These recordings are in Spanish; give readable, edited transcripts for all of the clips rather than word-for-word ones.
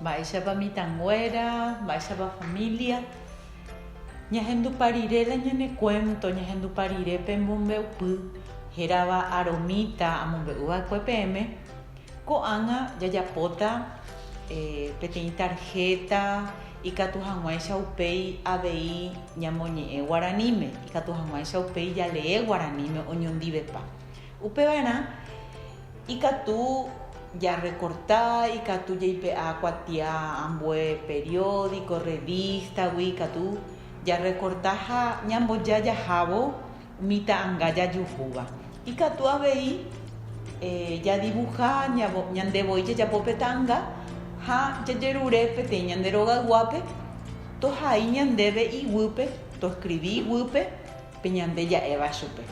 mba'éichapa mitãnguéra, mba'éichapa família. Ñahenduparire ñane cuento, ñahenduparire pe mombe'upy hérava Aromita amombe'úvakue peẽme ko'ág̃a jajapóta peteĩ tarjeta ikatu hag̃uáicha upéi avei ñamoñe'ẽ Guaraníme, ikatu hag̃uáicha upéi jalee Guaraníme oñondivepa. Upeva'erã ikatu jarecorta, ikatu jaipe'a kuatia ambue periódico, revístagui ikatu jarecorta ha ñamboja jahávo mitã'ãnga jajuhúva. Ikatu avei jadibuja ñandevoi jajapo petã'ãnga ha jajerure peteĩ ñande rogaguápe tohai ñandéve iguýpe, toescribí iguýpe pe ñande ja'éva chupe.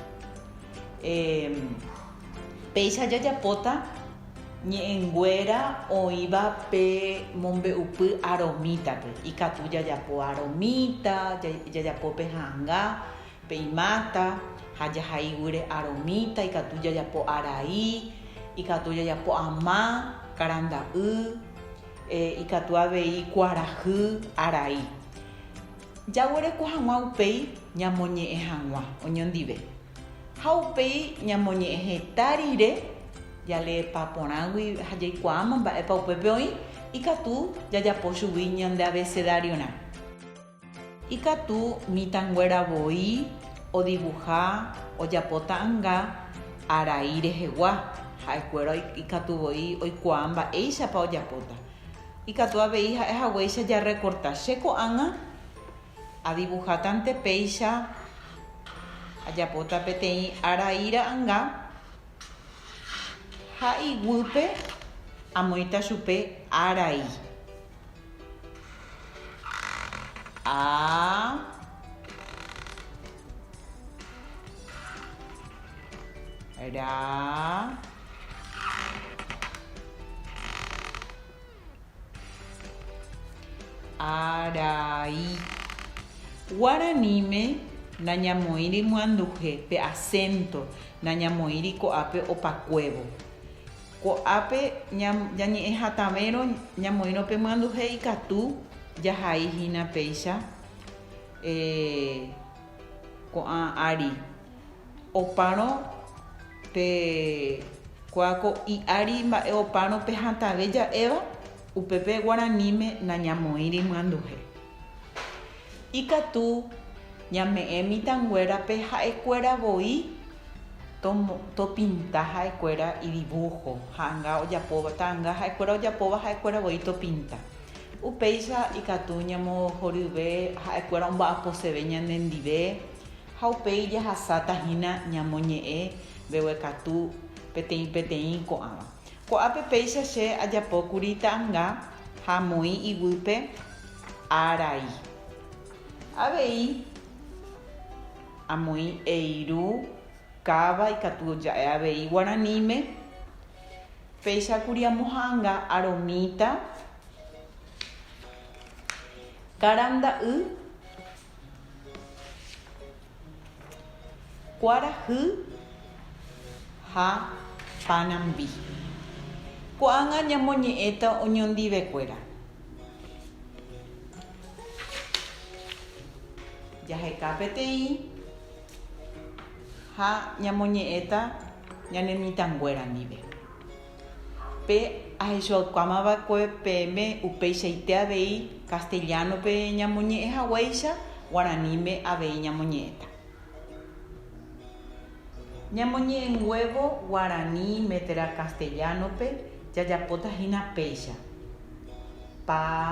Péicha jajapóta ñe'ẽnguéra oĩva pe mombe'upy Aromítape. Ikatu jajapo Aromita, jajapo pe ha'ãnga, pe imáta, ha jahaiguýre Aromita, ikatu jajapo Arai, ikatu jajapo Ama, karanda'y, ikatu avei kuarahy, Arai. Jaguereko hag̃ua upéi ñamoñe'ẽ hag̃ua oñondive. Ha upéi ñamoñe'ẽ heta rire jalepa porãgui ha jaikuaáma mba'épa upépe oĩ, ikatu jajapo chugui ñande abecedariorã. Ikatu mitãngueravoi odibuja ojapo ta'ãnga Arai rehegua ha'ekuéra ikatuvoi oikuaa mba'éichapa ojapóta. Ikatu avei ha'ehaguéicha jarecorta che ko'ág̃a adibuja tantepéicha ajapóta peteĩ Arai ra'ãnga ha iguýpe amoĩta chupe Arai. Arai. Guaraníme nañamoĩri myanduhe pe acento nañamoĩri ko'ápe opakuévo. Ko'ápe ñañe'ẽ hatãvérõ ñamoĩrõ pe myanduhe ikatu jahaihína péicha ko'ã ári. Opárõ pe kuáko i'ári mba'e opárõ pe hatãve ja'éva upépe Guaraníme nañamoĩri myanduhe. Ikatu ñame'ẽ mitãnguéra pe ha'ekuéravoi topinta ha'ekuéra idibujo ha'ãnga ojapóva ta'ãnga ha'ekuéra ojapóva ha'ekuéravoi topinta. Upéicha ikatu ñamohoryve ha'ekuéra omba'aposeve ñanendive ha upéi jahasátahína ñamoñe'ẽ mbeguekatu peteĩ ko'ãva. Ko'ápe péicha che ajapókuri ta'ãnga ha amoĩ iguýpe Arai. Avei amoĩ eiru káva ikatu ja'e avei Guaraníme péichakuri amoha'ãnga Aromita, karanda'y, kuarahy ha Panambi. Ko'ág̃a ñamoñe'ẽta oñondivekuéra. Jaheka peteĩ ha ñamoñe'ẽta ñane mitãnguéra ndive. Pe ahechokuaamava'ekue peẽme upeichaite avei Castellanope ñamoñe'ẽhaguéicha, Guaraníme avei ñamoñe'ẽta. Ñamoñe'ẽnguévo Guaraníme térã Castellanope jajapótahína péicha Panambi.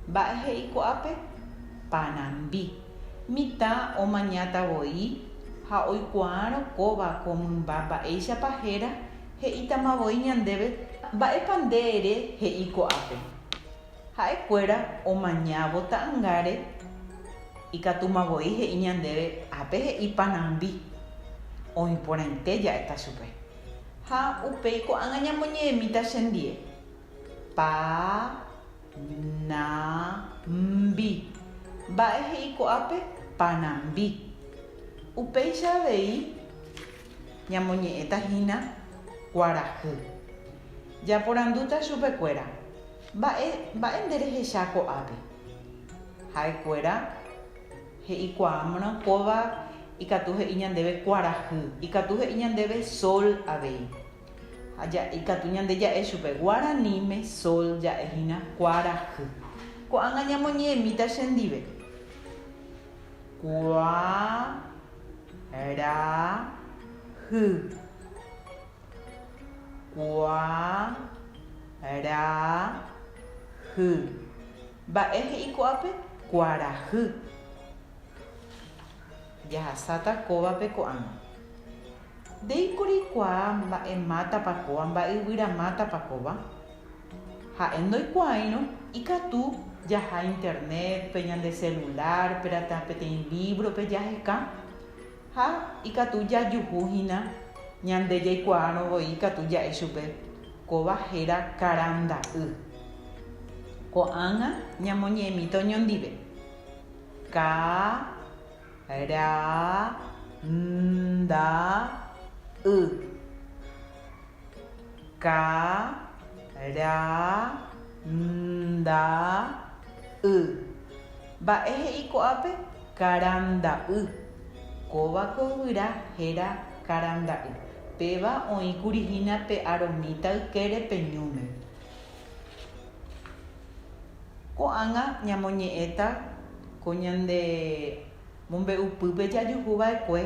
Mba'e he'i ko'ápe Panambi. Mitã omañátavoi ha oikuaárõ kóva ko mymba mba'éichapa héra he'ítamavoi ñandéve mba'épa nde ere he'i ko'ápe. Ha'ekuéra omañávo ta'ãngáre ikatumavoi he'i ñandéve ápe he'i Panambi. Oĩporãite ja'éta chupe. Ha upéi ko'ág̃a ñamoñe'ẽmíta chendie. Panambi. Mba'e he'i ko'ápe Panambi. Upéicha avei ñamoñe'ẽtahína kuarahy. Japoranduta chupekuéra. Mba'e nderehecha ko'ápe. Ha'ekuéra he'ikuaámarõ kóva ikatu he'i ñandéve kuarahy. Ikatu he'i ñandéve sol avei. Ikatu ñande ja'e chupe guaraníme sol ja'ehína kuarahy. Ko'ág̃a ñamoñe'ẽmíta chendive. Kuarahy. Kuarahy. Mba'e he'i ko'ápe kuarahy. Jahasáta kóvape ko'ág̃a. Ndéikuri kuaa mba'emáta kóva, mba'yvyramáta kóva. Ha'e ndoikuaáirõ ikatu jaha internet pe ñande celular peteĩ librope jaheka ha ikatu jajuhúhina ñande jaikuaárõvoi ikatu ja'e chupe kóva héra karanda'y. Ko'ág̃a ñamoñe'ẽmíta oñondive. Karanda'y. Mba'e he'i ko'ápe karanda'y. Kóvako yvyra héra karanda'y. Péva oĩkurihína pe aromíta ykére peñúme. Ko'ág̃a ñamoñe'ẽta ko ñande mombe'upýpe jajuhuva'ekue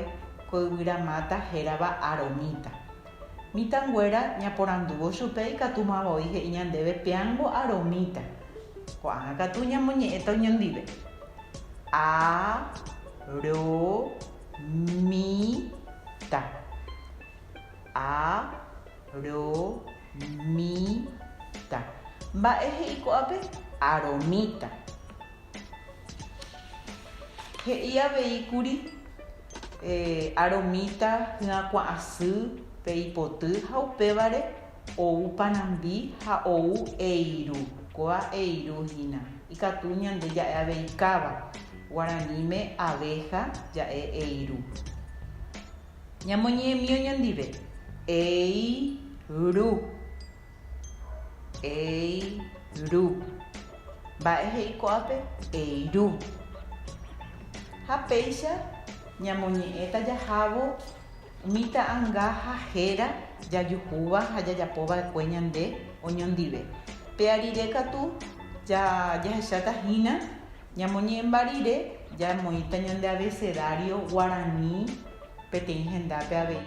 ko yvyramáta hérava aromíta. Mitãnguéra ñaporandúvo chupe ikatumavoi he'i ñandéve peãngo aromíta. Ko'ág̃a katu ñamoñe'ẽta oñondive. Aromíta. Aromíta. Mba'e he'i ko'ápe aromíta. He'i aveíkuri aromíta hyakuã'asy pe ipoty ha upévare ou panambi ha ou eiru. Kóva eiruhína. Ikatu ñande ja'e aveikáva. Guaraníme abeja ja'e eiru. Ñamoñe'ẽmi oñondive. Eiru. Mba'e he'i ko'ápe eiru. Ha péicha ñamoñe'ẽta jahávo mitã'ãnga ha héra jajuhúva ha jajapova'ekue ñande oñondive. Pearire katu jahechatahína ñamoñe'ẽmba rire jamoĩta ñande abecedario guarani peteĩ hendápe avei.